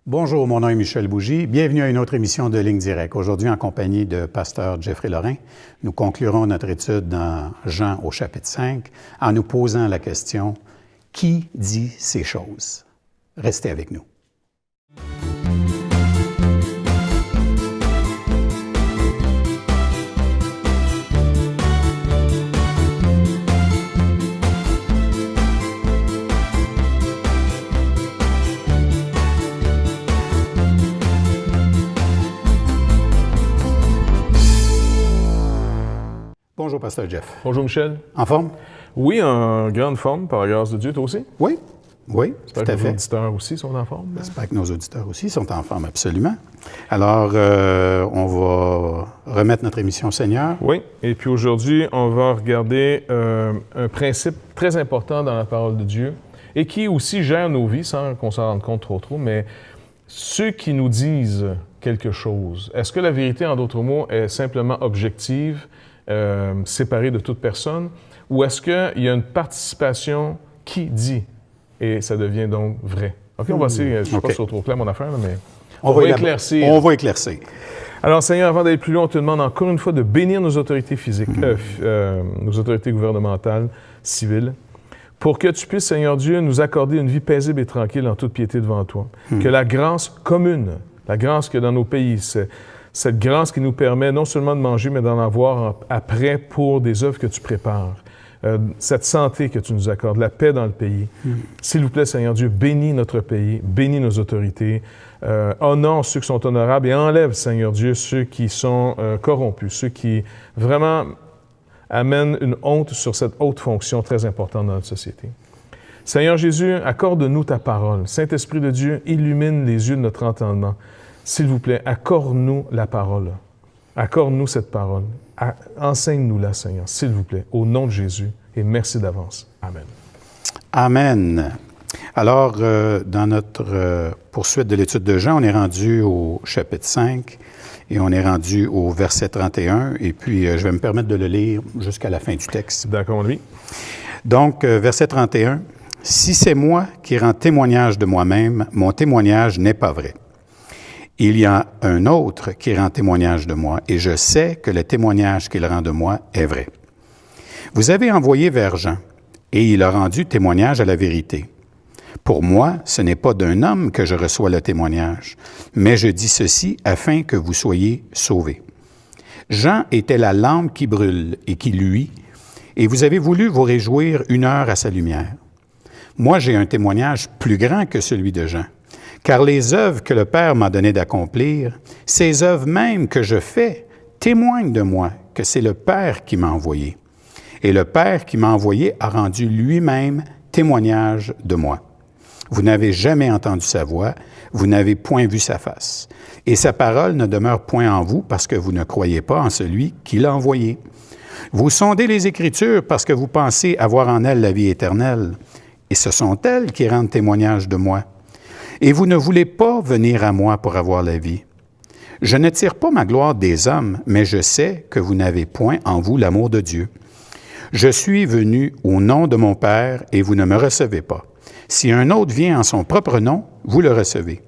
Bonjour, mon nom est Michel Bougie. Bienvenue à une autre émission de Ligne Directe. Aujourd'hui, en compagnie de pasteur Jeffrey Lorrain, nous conclurons notre étude dans Jean au chapitre 5 en nous posant la question « Qui dit ces choses? » Restez avec nous. Bonjour, pasteur Jeff. Bonjour, Michel. En forme? Oui, en grande forme, par la grâce de Dieu. Toi aussi? Oui, tout à J'espère que nos fait. auditeurs aussi sont en forme. J'espère que nos auditeurs aussi sont en forme, absolument. Alors, on va remettre notre émission au Seigneur. Oui, et puis aujourd'hui, on va regarder un principe très important dans la parole de Dieu et qui aussi gère nos vies sans qu'on s'en rende compte trop, mais ceux qui nous disent quelque chose, est-ce que la vérité, en d'autres mots, est simplement objective, séparée de toute personne, ou est-ce qu'il y a une participation qui dit et ça devient donc vrai? OK, on va essayer, je ne sais pas si c'est trop clair mon affaire, mais on va éclaircir. On va éclaircir. Alors, Seigneur, avant d'aller plus loin, on te demande encore une fois de bénir nos autorités physiques, nos autorités gouvernementales, civiles, pour que tu puisses, Seigneur Dieu, nous accorder une vie paisible et tranquille en toute piété devant toi. Que la grâce commune, la grâce qu'il y a dans nos pays, cette grâce qui nous permet non seulement de manger, mais d'en avoir après pour des œuvres que tu prépares, cette santé que tu nous accordes, la paix dans le pays. S'il vous plaît, Seigneur Dieu, bénis notre pays, bénis nos autorités, honore ceux qui sont honorables et enlève, Seigneur Dieu, ceux qui sont corrompus, ceux qui vraiment amènent une honte sur cette haute fonction très importante dans notre société. Seigneur Jésus, accorde-nous ta parole. Saint-Esprit de Dieu, illumine les yeux de notre entendement. S'il vous plaît, accorde-nous la parole. Accorde-nous cette parole. Enseigne-nous-la, Seigneur, s'il vous plaît, au nom de Jésus, et merci d'avance. Amen. Amen. Alors, dans notre poursuite de l'étude de Jean, on est rendu au chapitre 5 et on est rendu au verset 31, et puis je vais me permettre de le lire jusqu'à la fin du texte. D'accord, lui. Donc, verset 31, « Si c'est moi qui rends témoignage de moi-même, mon témoignage n'est pas vrai. Il y a un autre qui rend témoignage de moi, et je sais que le témoignage qu'il rend de moi est vrai. Vous avez envoyé vers Jean, et il a rendu témoignage à la vérité. Pour moi, ce n'est pas d'un homme que je reçois le témoignage, mais je dis ceci afin que vous soyez sauvés. Jean était la lampe qui brûle et qui luit, et vous avez voulu vous réjouir 1 heure à sa lumière. Moi, j'ai un témoignage plus grand que celui de Jean. Car les œuvres que le Père m'a donné d'accomplir, ces œuvres même que je fais, témoignent de moi que c'est le Père qui m'a envoyé. Et le Père qui m'a envoyé a rendu lui-même témoignage de moi. Vous n'avez jamais entendu sa voix, vous n'avez point vu sa face. Et sa parole ne demeure point en vous parce que vous ne croyez pas en celui qui l'a envoyé. Vous sondez les Écritures parce que vous pensez avoir en elles la vie éternelle. Et ce sont elles qui rendent témoignage de moi. Et vous ne voulez pas venir à moi pour avoir la vie. Je ne tire pas ma gloire des hommes, mais je sais que vous n'avez point en vous l'amour de Dieu. Je suis venu au nom de mon Père et vous ne me recevez pas. Si un autre vient en son propre nom, vous le recevez.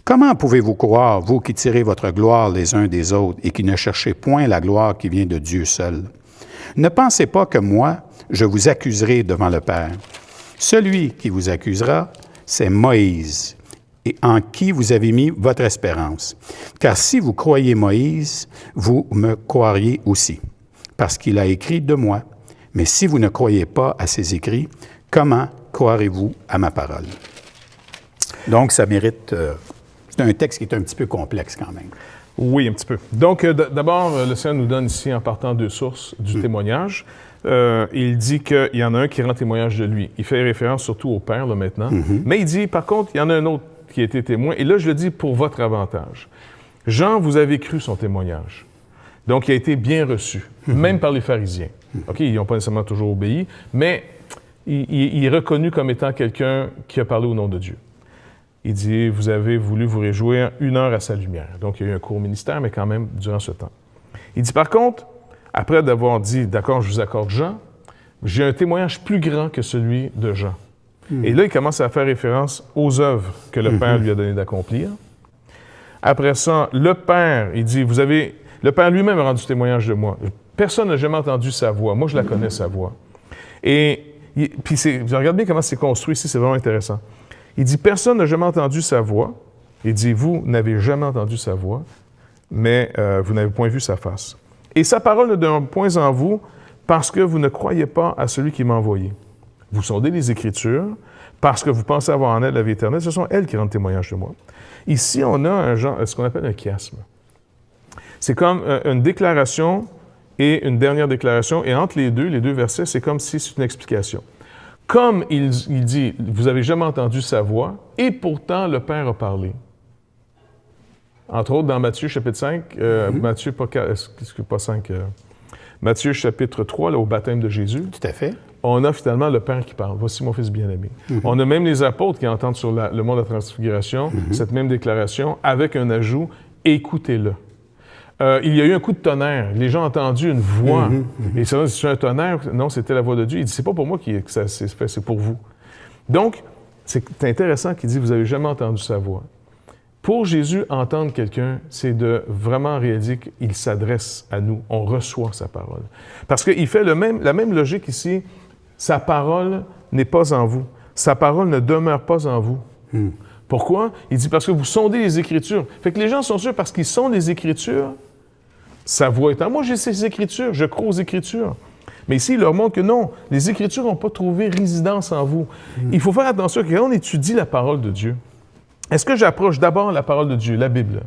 Comment pouvez-vous croire, vous qui tirez votre gloire les uns des autres et qui ne cherchez point la gloire qui vient de Dieu seul? Ne pensez pas que moi, je vous accuserai devant le Père. Celui qui vous accusera, c'est Moïse, et en qui vous avez mis votre espérance. Car si vous croyez Moïse, vous me croiriez aussi, parce qu'il a écrit de moi. Mais si vous ne croyez pas à ses écrits, comment croirez-vous à ma parole? » Donc, ça mérite... c'est un texte qui est un petit peu complexe quand même. Oui, un petit peu. Donc, d'abord, le Seigneur nous donne ici, en partant deux sources du témoignage. Il dit qu'il y en a un qui rend témoignage de lui. Il fait référence surtout au Père, là, maintenant. Mais il dit, par contre, il y en a un autre qui a été témoin. Et là, je le dis pour votre avantage. Jean, vous avez cru son témoignage. Donc, il a été bien reçu, même par les pharisiens. OK, ils n'ont pas nécessairement toujours obéi, mais il est reconnu comme étant quelqu'un qui a parlé au nom de Dieu. Il dit, vous avez voulu vous réjouir 1 heure à sa lumière. Donc, il y a eu un court ministère, mais quand même, durant ce temps. Il dit, par contre, après d'avoir dit, d'accord, je vous accorde Jean, j'ai un témoignage plus grand que celui de Jean. Et là, il commence à faire référence aux œuvres que le Père lui a donné d'accomplir. Après ça, le Père, il dit, le Père lui-même a rendu témoignage de moi. Personne n'a jamais entendu sa voix. Moi, je la connais, sa voix. Et puis, regarde bien comment c'est construit ici, c'est vraiment intéressant. Il dit, personne n'a jamais entendu sa voix. Il dit, vous n'avez jamais entendu sa voix, mais vous n'avez point vu sa face. Et sa parole ne demeure point en vous, parce que vous ne croyez pas à celui qui m'a envoyé. Vous sondez les Écritures, parce que vous pensez avoir en elles la vie éternelle. Ce sont elles qui rendent témoignage de moi. Ici, on a ce qu'on appelle un chiasme. C'est comme une déclaration et une dernière déclaration, et entre les deux versets, c'est comme si c'est une explication. Comme il dit, vous n'avez jamais entendu sa voix, et pourtant le Père a parlé. Entre autres, dans Matthieu chapitre 5, Matthieu chapitre 3, là, au baptême de Jésus. Tout à fait. On a finalement le Père qui parle. Voici mon Fils bien-aimé. On a même les apôtres qui entendent sur le mont de la Transfiguration cette même déclaration avec un ajout, écoutez-le. Il y a eu un coup de tonnerre. Les gens ont entendu une voix. Et c'est un tonnerre. Non, c'était la voix de Dieu. Il dit, c'est pas pour moi que ça s'est fait, c'est pour vous. Donc, c'est intéressant qu'il dit, vous n'avez jamais entendu sa voix. Pour Jésus, entendre quelqu'un, c'est de vraiment réaliser qu'il s'adresse à nous. On reçoit sa parole. Parce qu'il fait la même logique ici. Sa parole n'est pas en vous. Sa parole ne demeure pas en vous. Pourquoi? Il dit parce que vous sondez les Écritures. Fait que les gens sont sûrs parce qu'ils sondent les Écritures, sa voix est en moi. J'ai ces Écritures, je crois aux Écritures. Mais ici, il leur montre que non, les Écritures n'ont pas trouvé résidence en vous. Il faut faire attention que quand on étudie la parole de Dieu, est-ce que j'approche d'abord la parole de Dieu, la Bible,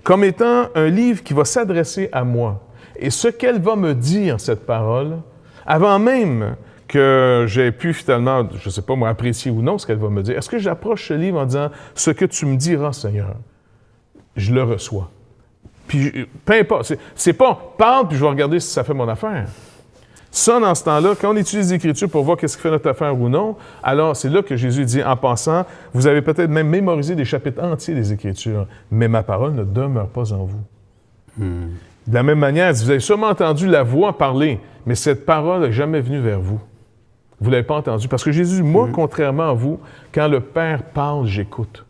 comme étant un livre qui va s'adresser à moi, et ce qu'elle va me dire, cette parole, avant même que j'ai pu finalement, je ne sais pas moi, apprécier ou non ce qu'elle va me dire, est-ce que j'approche ce livre en disant « Ce que tu me diras, Seigneur, je le reçois. » Puis, peu importe, c'est pas « Parle, puis je vais regarder si ça fait mon affaire. » Ça, dans ce temps-là, quand on utilise l'Écriture pour voir qu'est-ce qui fait notre affaire ou non, alors c'est là que Jésus dit, en passant, vous avez peut-être même mémorisé des chapitres entiers des Écritures, mais ma parole ne demeure pas en vous. De la même manière, vous avez sûrement entendu la voix parler, mais cette parole n'est jamais venue vers vous. Vous ne l'avez pas entendue. Parce que Jésus, moi, contrairement à vous, quand le Père parle, j'écoute.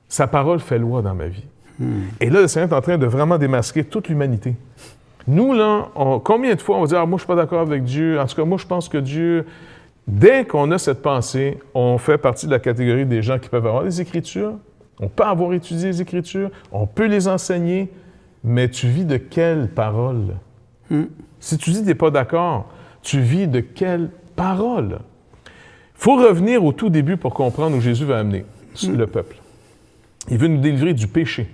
Sa parole fait loi dans ma vie. Et là, le Seigneur est en train de vraiment démasquer toute l'humanité. Nous, là, combien de fois on va dire « moi, je ne suis pas d'accord avec Dieu. En tout cas, moi, je pense que Dieu... » Dès qu'on a cette pensée, on fait partie de la catégorie des gens qui peuvent avoir les Écritures. On peut avoir étudié les Écritures. On peut les enseigner. Mais tu vis de quelle parole? Si tu dis que tu n'es pas d'accord, tu vis de quelle parole? Il faut revenir au tout début pour comprendre où Jésus va amener le peuple. Il veut nous délivrer du péché.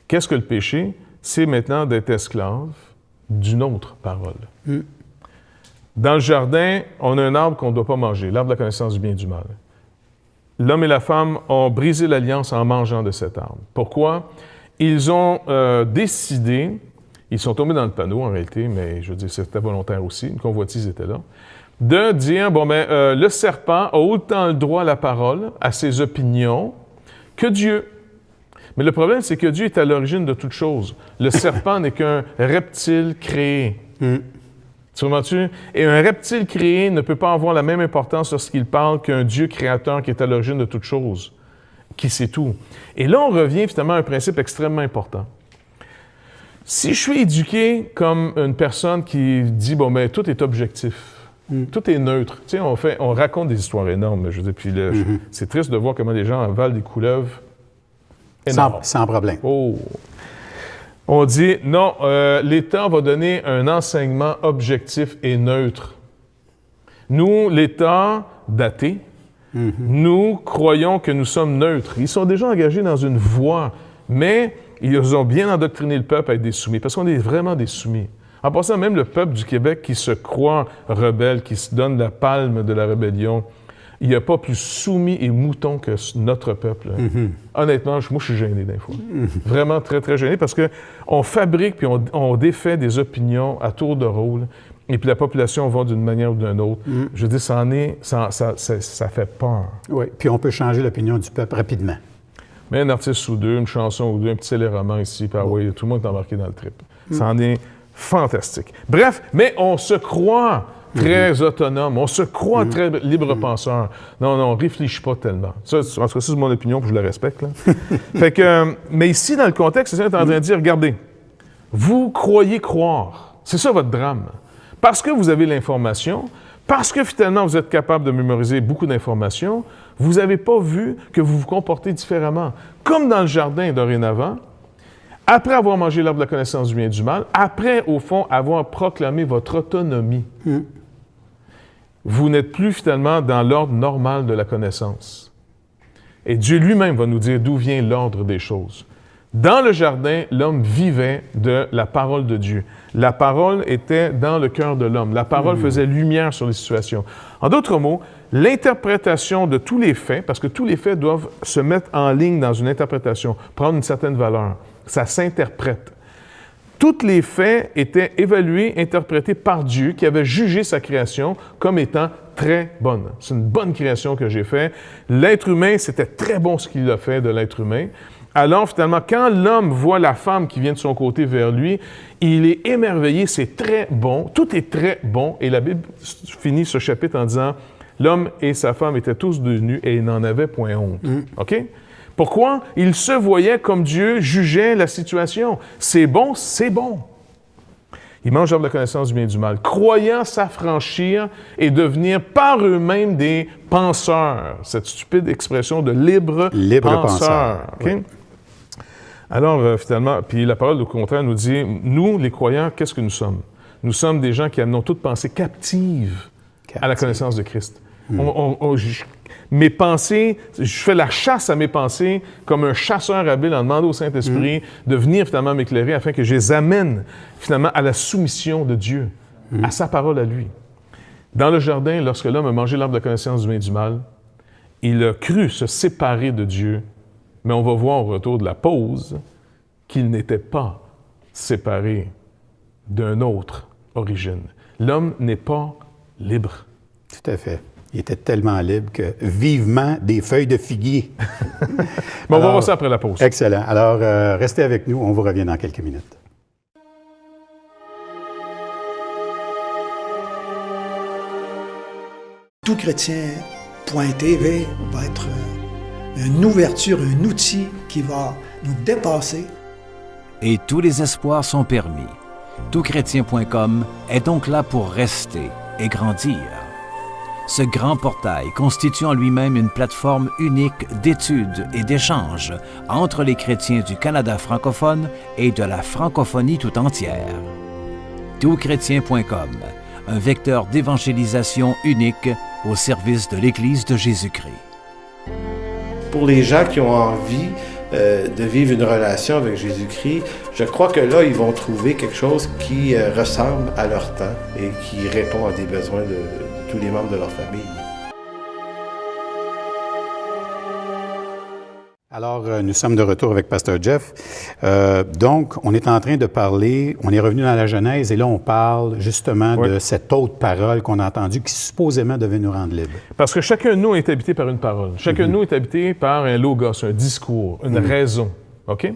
Qu'est-ce que le péché? C'est maintenant d'être esclave d'une autre parole. Dans le jardin, on a un arbre qu'on ne doit pas manger, l'arbre de la connaissance du bien et du mal. L'homme et la femme ont brisé l'alliance en mangeant de cet arbre. Pourquoi? Ils ont décidé, ils sont tombés dans le panneau en réalité, mais je veux dire, c'était volontaire aussi, une convoitise était là, de dire, le serpent a autant le droit à la parole, à ses opinions, que Dieu. Mais le problème, c'est que Dieu est à l'origine de toute chose. Le serpent n'est qu'un reptile créé. Tu remarques-tu? Et un reptile créé ne peut pas avoir la même importance lorsqu'il parle qu'un Dieu créateur qui est à l'origine de toute chose, qui sait tout. Et là, on revient finalement à un principe extrêmement important. Si je suis éduqué comme une personne qui dit, tout est objectif, tout est neutre. Tu sais, on raconte des histoires énormes, je veux dire, puis c'est triste de voir comment les gens avalent des couleuvres énormes. Sans problème. Oh! On dit, non, l'État va donner un enseignement objectif et neutre. Nous, l'État daté, nous croyons que nous sommes neutres. Ils sont déjà engagés dans une voie, mais ils ont bien endoctriné le peuple à être des soumis, parce qu'on est vraiment des soumis. En passant, même le peuple du Québec qui se croit rebelle, qui se donne la palme de la rébellion, il n'y a pas plus soumis et mouton que notre peuple. Honnêtement, moi, je suis gêné des fois. Vraiment très, très gêné, parce qu'on fabrique puis on défait des opinions à tour de rôle, et puis la population va d'une manière ou d'une autre. Je veux dire, ça fait peur. Oui, puis on peut changer l'opinion du peuple rapidement. Mais un artiste ou deux, une chanson ou deux, un petit téléroman ici, puis tout le monde est embarqué dans le trip. Ça en est fantastique. Bref, mais on se croit très autonome. On se croit très libre penseur. Non, on ne réfléchit pas tellement. Ça, en tout cas, ça, c'est mon opinion, puis je la respecte. Là. Fait que, mais ici, dans le contexte, c'est ça, on est en train de dire, regardez, vous croyez croire. C'est ça votre drame. Parce que vous avez l'information, parce que finalement, vous êtes capable de mémoriser beaucoup d'informations, vous n'avez pas vu que vous vous comportez différemment. Comme dans le jardin dorénavant, après avoir mangé l'arbre de la connaissance du bien et du mal, après, au fond, avoir proclamé votre autonomie, vous n'êtes plus finalement dans l'ordre normal de la connaissance. Et Dieu lui-même va nous dire d'où vient l'ordre des choses. Dans le jardin, l'homme vivait de la parole de Dieu. La parole était dans le cœur de l'homme. La parole faisait lumière sur les situations. En d'autres mots, l'interprétation de tous les faits, parce que tous les faits doivent se mettre en ligne dans une interprétation, prendre une certaine valeur. Ça s'interprète. Tous les faits étaient évalués, interprétés par Dieu, qui avait jugé sa création comme étant très bonne. C'est une bonne création que j'ai faite. L'être humain, c'était très bon ce qu'il a fait de l'être humain. Alors, finalement, quand l'homme voit la femme qui vient de son côté vers lui, il est émerveillé, c'est très bon, tout est très bon. Et la Bible finit ce chapitre en disant « L'homme et sa femme étaient tous deux nus et ils n'en avaient point honte. OK? Pourquoi? Il se voyait comme Dieu jugeait la situation. C'est bon, c'est bon. Ils mangent l'arbre de la connaissance du bien et du mal, croyant s'affranchir et devenir par eux-mêmes des penseurs. Cette stupide expression de libre penseur. Okay? Oui. Alors, finalement, puis la parole, au contraire, nous dit, nous, les croyants, qu'est-ce que nous sommes? Nous sommes des gens qui amenons toute pensée captive à la connaissance de Christ. Mes pensées, je fais la chasse à mes pensées comme un chasseur habile en demandant au Saint-Esprit de venir finalement m'éclairer afin que je les amène finalement à la soumission de Dieu, à sa parole à lui. Dans le jardin, lorsque l'homme a mangé l'arbre de la connaissance du bien et du mal, il a cru se séparer de Dieu, mais on va voir au retour de la pause qu'il n'était pas séparé d'une autre origine. L'homme n'est pas libre. Tout à fait. Il était tellement libre que vivement des feuilles de figuier. Mais on va voir ça après la pause. Excellent. Alors, restez avec nous. On vous revient dans quelques minutes. Touchrétien.tv va être une ouverture, un outil qui va nous dépasser. Et tous les espoirs sont permis. Touchrétien.com est donc là pour rester et grandir. Ce grand portail constitue en lui-même une plateforme unique d'études et d'échanges entre les chrétiens du Canada francophone et de la francophonie tout entière. Touchrétien.com, un vecteur d'évangélisation unique au service de l'Église de Jésus-Christ. Pour les gens qui ont envie de vivre une relation avec Jésus-Christ, je crois que là, ils vont trouver quelque chose qui ressemble à leur temps et qui répond à des besoins de tous les membres de leur famille. Alors, nous sommes de retour avec Pasteur Jeff. Donc, on est en train de parler, on est revenu dans la Genèse et là, on parle justement de cette autre parole qu'on a entendue qui supposément devait nous rendre libres. Parce que chacun de nous est habité par une parole. Chacun de nous est habité par un logos, un discours, une raison. OK?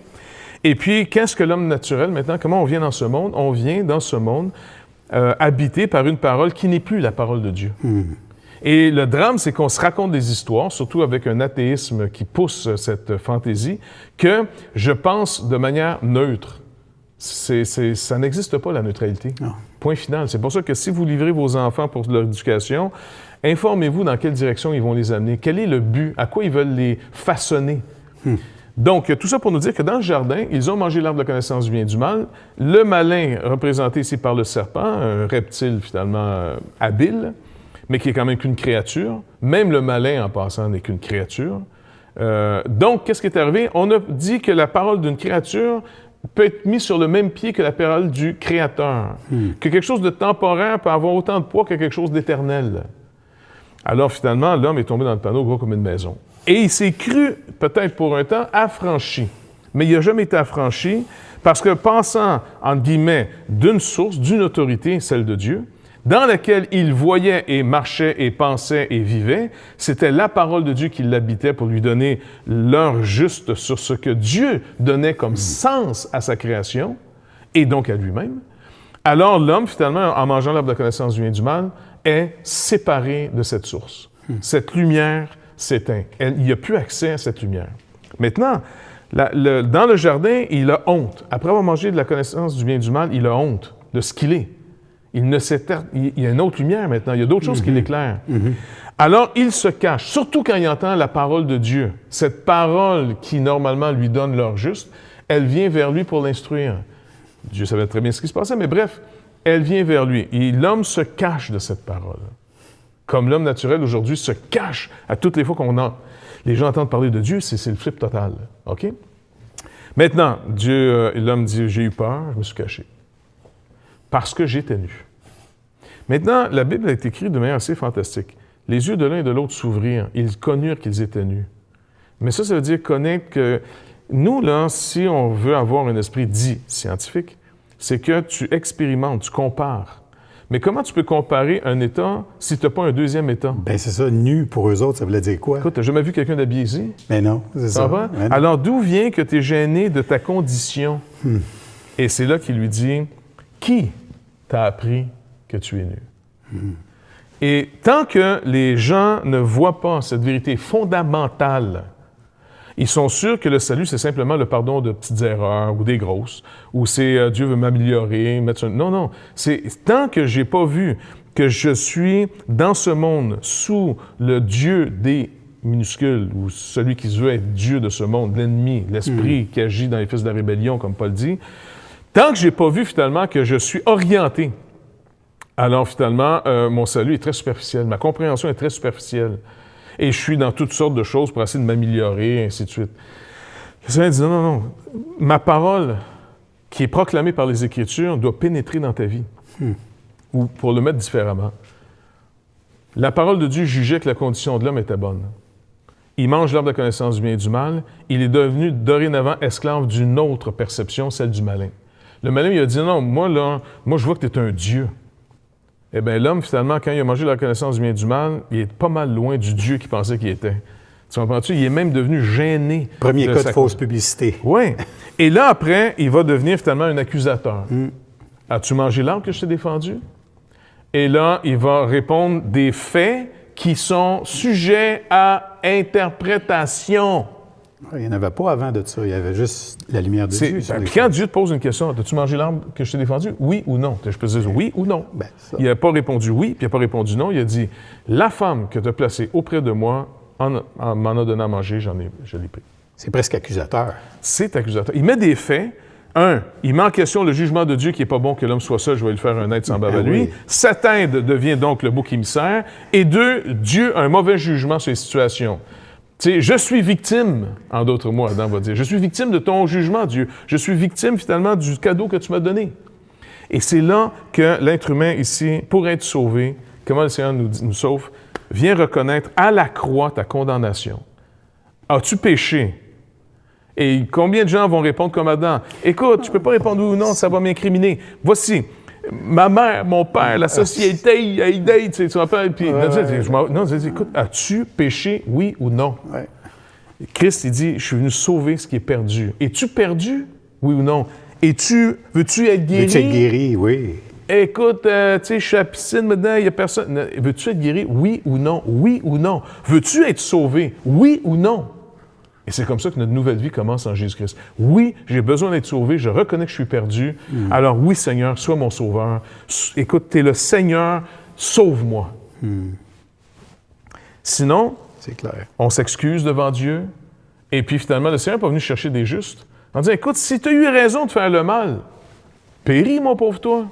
Et puis, qu'est-ce que l'homme naturel maintenant? Comment on vient dans ce monde? On vient dans ce monde habité par une parole qui n'est plus la parole de Dieu. Et le drame, c'est qu'on se raconte des histoires, surtout avec un athéisme qui pousse cette fantaisie, que je pense de manière neutre. Ça n'existe pas, la neutralité. Non. Point final. C'est pour ça que si vous livrez vos enfants pour leur éducation, informez-vous dans quelle direction ils vont les amener. Quel est le but? À quoi ils veulent les façonner? Donc, tout ça pour nous dire que dans le jardin, ils ont mangé l'arbre de la connaissance du bien et du mal. Le malin, représenté ici par le serpent, un reptile finalement habile, mais qui est quand même qu'une créature. Même le malin, en passant, n'est qu'une créature. Donc, qu'est-ce qui est arrivé? On a dit que la parole d'une créature peut être mise sur le même pied que la parole du Créateur. Que quelque chose de temporaire peut avoir autant de poids que quelque chose d'éternel. Alors, finalement, l'homme est tombé dans le panneau gros comme une maison. Et il s'est cru, peut-être pour un temps, affranchi. Mais il n'a jamais été affranchi parce que pensant, entre guillemets, d'une source, d'une autorité, celle de Dieu, dans laquelle il voyait et marchait et pensait et vivait, c'était la parole de Dieu qui l'habitait pour lui donner l'heure juste sur ce que Dieu donnait comme sens à sa création et donc à lui-même. Alors l'homme, finalement, en mangeant l'arbre de la connaissance du bien et du mal, est séparé de cette source. Cette lumière s'éteint. Il n'y a plus accès à cette lumière. Maintenant, dans le jardin, il a honte. Après avoir mangé de la connaissance du bien et du mal, il a honte de ce qu'il est. Il y a une autre lumière maintenant. Il y a d'autres choses qui l'éclairent. Alors, il se cache, surtout quand il entend la parole de Dieu. Cette parole qui, normalement, lui donne l'heure juste, elle vient vers lui pour l'instruire. Dieu savait très bien ce qui se passait, mais bref, elle vient vers lui. Et l'homme se cache de cette parole. Comme l'homme naturel, aujourd'hui, se cache à toutes les fois les gens entendent parler de Dieu, c'est le flip total. OK? Maintenant, l'homme dit, j'ai eu peur, je me suis caché. Parce que j'étais nu. Maintenant, la Bible a été écrite de manière assez fantastique. Les yeux de l'un et de l'autre s'ouvrirent. Ils connurent qu'ils étaient nus. Mais ça veut dire connaître que nous, là, si on veut avoir un esprit dit scientifique, c'est que tu expérimentes, tu compares. Mais comment tu peux comparer un état si tu n'as pas un deuxième état? Bien, c'est ça, nu pour eux autres, ça voulait dire quoi? Écoute, tu n'as jamais vu quelqu'un d'habillé ici? Mais non, c'est ça. Va? Mais non. Alors, d'où vient que tu es gêné de ta condition? Et c'est là qu'il lui dit, qui t'a appris que tu es nu? Et tant que les gens ne voient pas cette vérité fondamentale, ils sont sûrs que le salut, c'est simplement le pardon de petites erreurs ou des grosses, ou c'est Dieu veut m'améliorer, Non, non. C'est tant que j'ai pas vu que je suis dans ce monde sous le Dieu des minuscules, ou celui qui veut être Dieu de ce monde, l'ennemi, l'esprit qui agit dans les fils de la rébellion, comme Paul dit, tant que j'ai pas vu finalement que je suis orienté, alors finalement, mon salut est très superficiel, ma compréhension est très superficielle. Et je suis dans toutes sortes de choses pour essayer de m'améliorer, et ainsi de suite. Le Seigneur dit, non. Ma parole, qui est proclamée par les Écritures, doit pénétrer dans ta vie. Ou pour le mettre différemment, la parole de Dieu jugeait que la condition de l'homme était bonne. Il mange l'arbre de la connaissance du bien et du mal. Il est devenu dorénavant esclave d'une autre perception, celle du malin. Le malin, il a dit, non, moi, je vois que tu es un Dieu. Eh bien, l'homme, finalement, quand il a mangé la connaissance du bien et du mal, il est pas mal loin du Dieu qu'il pensait qu'il était. Tu comprends-tu? Il est même devenu gêné. Premier cas de fausse publicité. Oui. Et là, après, il va devenir finalement un accusateur. As-tu mangé l'arbre que je t'ai défendu? Et là, il va répondre des faits qui sont sujets à interprétation. Il n'y en avait pas avant de ça. Il y avait juste la lumière de Dieu. Puis quand Dieu te pose une question, as-tu mangé l'arbre que je t'ai défendu? Oui ou non? Je peux te dire oui ou non. Il n'a pas répondu oui, puis il n'a pas répondu non. Il a dit, la femme que tu as placée auprès de moi m'en a donné à manger, je l'ai pris. C'est presque accusateur. C'est accusateur. Il met des faits. Il met en question le jugement de Dieu qui n'est pas bon que l'homme soit seul, je vais lui faire un être semblable à lui. Oui. Satan devient donc le bouc émissaire. Et 2, Dieu a un mauvais jugement sur les situations. Tu sais, je suis victime, en d'autres mots, Adam va dire. Je suis victime de ton jugement, Dieu. Je suis victime, finalement, du cadeau que tu m'as donné. Et c'est là que l'être humain, ici, pour être sauvé, comment le Seigneur nous sauve, vient reconnaître à la croix ta condamnation. As-tu péché? Et combien de gens vont répondre comme Adam? Écoute, tu ne peux pas répondre oui ou non, ça va m'incriminer. Voici. Ma mère, mon père, la société, tu vas faire. Puis, non, écoute, as-tu péché, oui ou non? Ouais. Christ, il dit, je suis venu sauver ce qui est perdu. Es-tu perdu, oui ou non? Veux-tu être guéri? Veux-tu être guéri, oui. Écoute, tu sais, je suis à la piscine maintenant, il n'y a personne. Veux-tu être guéri, oui ou non? Oui ou non? Veux-tu être sauvé, oui ou non? Et c'est comme ça que notre nouvelle vie commence en Jésus-Christ. Oui, j'ai besoin d'être sauvé, je reconnais que je suis perdu. Alors oui, Seigneur, sois mon sauveur. Écoute, tu es le Seigneur, sauve-moi. Sinon, c'est clair. On s'excuse devant Dieu, et puis finalement, le Seigneur n'est pas venu chercher des justes en disant, écoute, si tu as eu raison de faire le mal, péris, mon pauvre toi.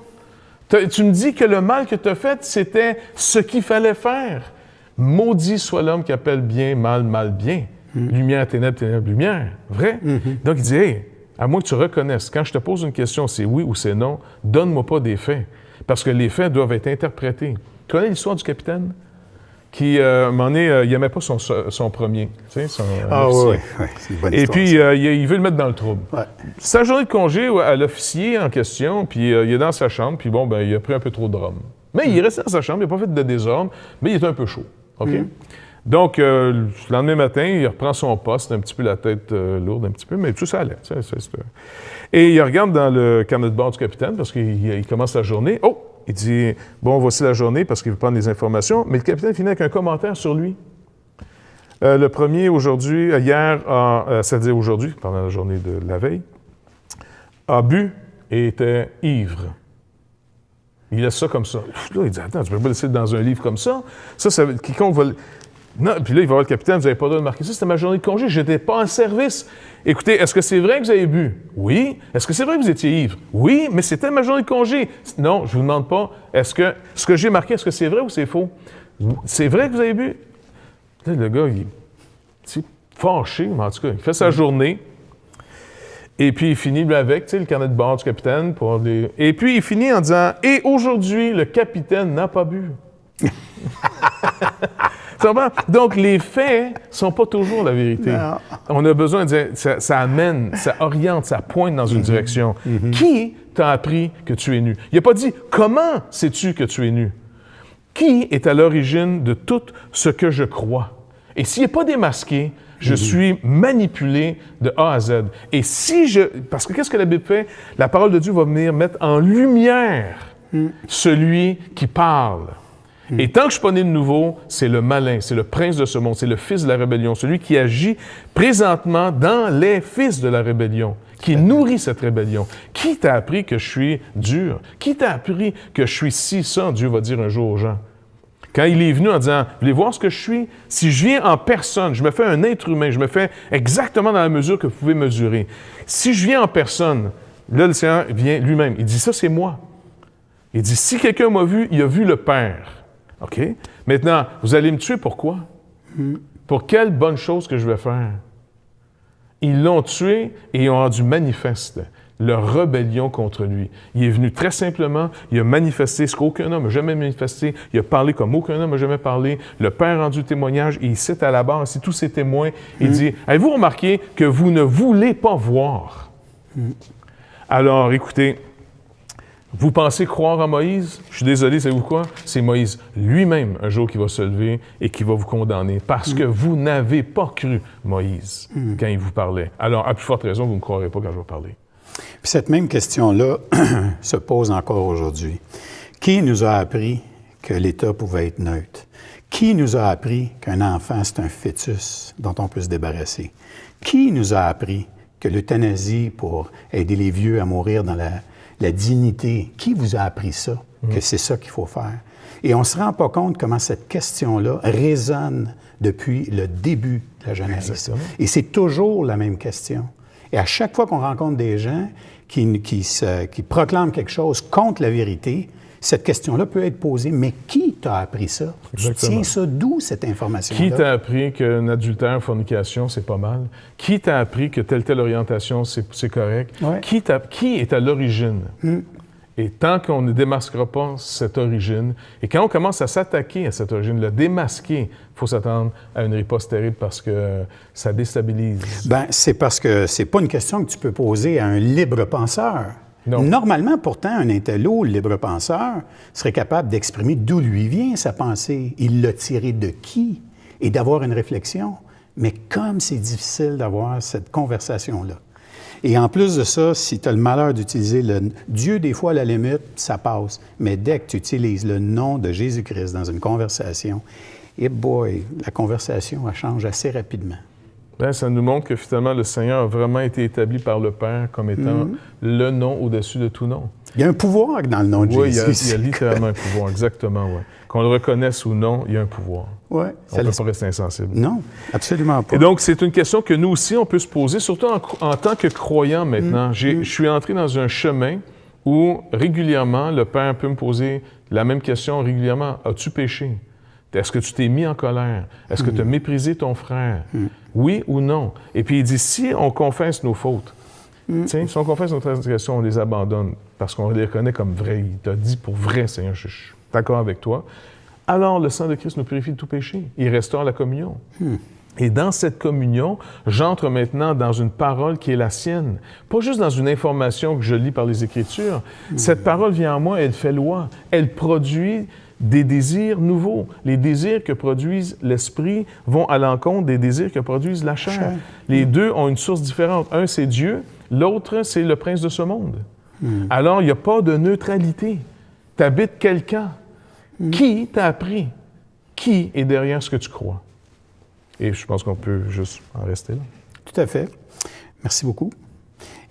Tu me dis que le mal que tu as fait, c'était ce qu'il fallait faire. Maudit soit l'homme qui appelle bien, mal, mal, bien. Lumière, ténèbres, ténèbres, lumière. Vrai? Donc, il dit, hey, à moins que tu reconnaisses, quand je te pose une question, c'est oui ou c'est non, donne-moi pas des faits. Parce que les faits doivent être interprétés. Tu connais l'histoire du capitaine? Qui, à un moment donné, il n'aimait pas son premier. Tu sais, oui, c'est une bonne histoire. Et puis, il veut le mettre dans le trouble. Ouais. Sa journée de congé à l'officier en question, puis il est dans sa chambre, puis bon, il a pris un peu trop de rhum. Mais il est resté dans sa chambre, il n'a pas fait de désordre, mais il est un peu chaud. OK? Donc, le lendemain matin, il reprend son poste, un petit peu la tête lourde, un petit peu, mais tout ça allait. Et il regarde dans le carnet de bord du capitaine, parce qu'il commence la journée. Oh! Il dit, bon, voici la journée, parce qu'il veut prendre des informations. Mais le capitaine finit avec un commentaire sur lui. Le premier, aujourd'hui, hier, c'est-à-dire aujourd'hui, pendant la journée de la veille, a bu et était ivre. Il laisse ça comme ça. Là, il dit, attends, tu peux pas laisser dans un livre comme ça. Ça quiconque va... Non, puis là, il va voir le capitaine, vous n'avez pas le droit de marquer ça, c'était ma journée de congé, je n'étais pas en service. Écoutez, est-ce que c'est vrai que vous avez bu? Oui. Est-ce que c'est vrai que vous étiez ivre? Oui, mais c'était ma journée de congé. Non, je ne vous demande pas, est-ce que ce que j'ai marqué, est-ce que c'est vrai ou c'est faux? C'est vrai que vous avez bu? Là, le gars, il est fâché, mais en tout cas, il fait sa journée. Et puis, il finit avec, tu sais, le carnet de bord du capitaine. Et puis, il finit en disant, « Et aujourd'hui, le capitaine n'a pas bu. » Donc, les faits ne sont pas toujours la vérité. Non. On a besoin de dire, ça amène, ça oriente, ça pointe dans une direction. Qui t'a appris que tu es nu? Il n'a pas dit, comment sais-tu que tu es nu? Qui est à l'origine de tout ce que je crois? Et s'il n'est pas démasqué, je suis manipulé de A à Z. Et parce que qu'est-ce que la Bible fait? La parole de Dieu va venir mettre en lumière celui qui parle. Et tant que je ne suis pas né de nouveau, c'est le malin, c'est le prince de ce monde, c'est le fils de la rébellion, celui qui agit présentement dans les fils de la rébellion, qui nourrit cette rébellion. Qui t'a appris que je suis dur? Qui t'a appris que je suis ci, ça? Dieu va dire un jour aux gens. Quand il est venu en disant, « Voulez voir ce que je suis? Si je viens en personne, je me fais un être humain, je me fais exactement dans la mesure que vous pouvez mesurer. Si je viens en personne, là, le Seigneur vient lui-même. Il dit, ça, c'est moi. Il dit, si quelqu'un m'a vu, il a vu le Père. OK? Maintenant, vous allez me tuer pourquoi? Pour quelle bonne chose que je vais faire? Ils l'ont tué et ils ont rendu manifeste leur rébellion contre lui. Il est venu très simplement, il a manifesté ce qu'aucun homme n'a jamais manifesté, il a parlé comme aucun homme n'a jamais parlé, le Père a rendu témoignage et il cite à la base, c'est tous ses témoins, il dit, avez-vous remarqué que vous ne voulez pas voir? Alors, écoutez, vous pensez croire en Moïse? Je suis désolé, savez-vous quoi? C'est Moïse lui-même, un jour, qui va se lever et qui va vous condamner parce que vous n'avez pas cru Moïse quand il vous parlait. Alors, à plus forte raison, vous ne me croirez pas quand je vais parler. Puis cette même question-là se pose encore aujourd'hui. Qui nous a appris que l'État pouvait être neutre? Qui nous a appris qu'un enfant, c'est un fœtus dont on peut se débarrasser? Qui nous a appris que l'euthanasie pour aider les vieux à mourir dans la dignité, qui vous a appris ça, que c'est ça qu'il faut faire? Et on ne se rend pas compte comment cette question-là résonne depuis le début de la Genèse. Exactement. Et c'est toujours la même question. Et à chaque fois qu'on rencontre des gens qui proclament quelque chose contre la vérité, cette question-là peut être posée. Mais qui t'a appris ça? Exactement. Tu tiens ça d'où, cette information-là? Qui t'a appris qu'un adultère, fornication, c'est pas mal? Qui t'a appris que telle orientation, c'est correct? Ouais. Qui est à l'origine? Et tant qu'on ne démasquera pas cette origine, et quand on commence à s'attaquer à cette origine, le démasquer, il faut s'attendre à une riposte terrible parce que ça déstabilise. Bien, c'est parce que c'est pas une question que tu peux poser à un libre penseur. Non. Normalement, pourtant, un intello, le libre penseur, serait capable d'exprimer d'où lui vient sa pensée. Il l'a tiré de qui? Et d'avoir une réflexion. Mais comme c'est difficile d'avoir cette conversation-là. Et en plus de ça, si tu as le malheur d'utiliser le Dieu, des fois, à la limite, ça passe. Mais dès que tu utilises le nom de Jésus-Christ dans une conversation, et boy, la conversation, elle change assez rapidement. Bien, ça nous montre que finalement, le Seigneur a vraiment été établi par le Père comme étant le nom au-dessus de tout nom. Il y a un pouvoir dans le nom de Jésus. Oui, il y a littéralement un pouvoir, exactement, oui. Qu'on le reconnaisse ou non, il y a un pouvoir. Oui. On ne peut pas rester insensible. Non, absolument pas. Et donc, c'est une question que nous aussi, on peut se poser, surtout en tant que croyants maintenant. Je suis entré dans un chemin où, régulièrement, le Père peut me poser la même question régulièrement. As-tu péché? Est-ce que tu t'es mis en colère? Est-ce que tu as méprisé ton frère? Oui ou non? Et puis, il dit, si on confesse nos fautes, si on confesse nos transgressions, on les abandonne parce qu'on les reconnaît comme vraies. Il t'a dit pour vrai, Seigneur, je suis d'accord avec toi. Alors, le sang de Christ nous purifie de tout péché. Il restaure la communion. Et dans cette communion, j'entre maintenant dans une parole qui est la sienne. Pas juste dans une information que je lis par les Écritures. Cette parole vient en moi, elle fait loi. Elle produit des désirs nouveaux. Les désirs que produisent l'esprit vont à l'encontre des désirs que produisent la chair. Les deux ont une source différente. Un, c'est Dieu. L'autre, c'est le prince de ce monde. Alors, il n'y a pas de neutralité. Tu habites quelqu'un. Qui t'a appris? Qui est derrière ce que tu crois? Et je pense qu'on peut juste en rester là. Tout à fait. Merci beaucoup.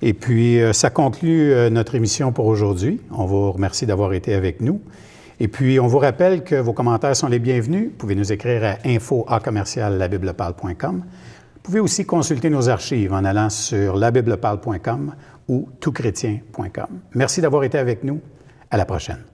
Et puis, ça conclut notre émission pour aujourd'hui. On vous remercie d'avoir été avec nous. Et puis, on vous rappelle que vos commentaires sont les bienvenus. Vous pouvez nous écrire à info@labibleparle.com. Vous pouvez aussi consulter nos archives en allant sur labibleparle.com ou toutchrétien.com. Merci d'avoir été avec nous. À la prochaine.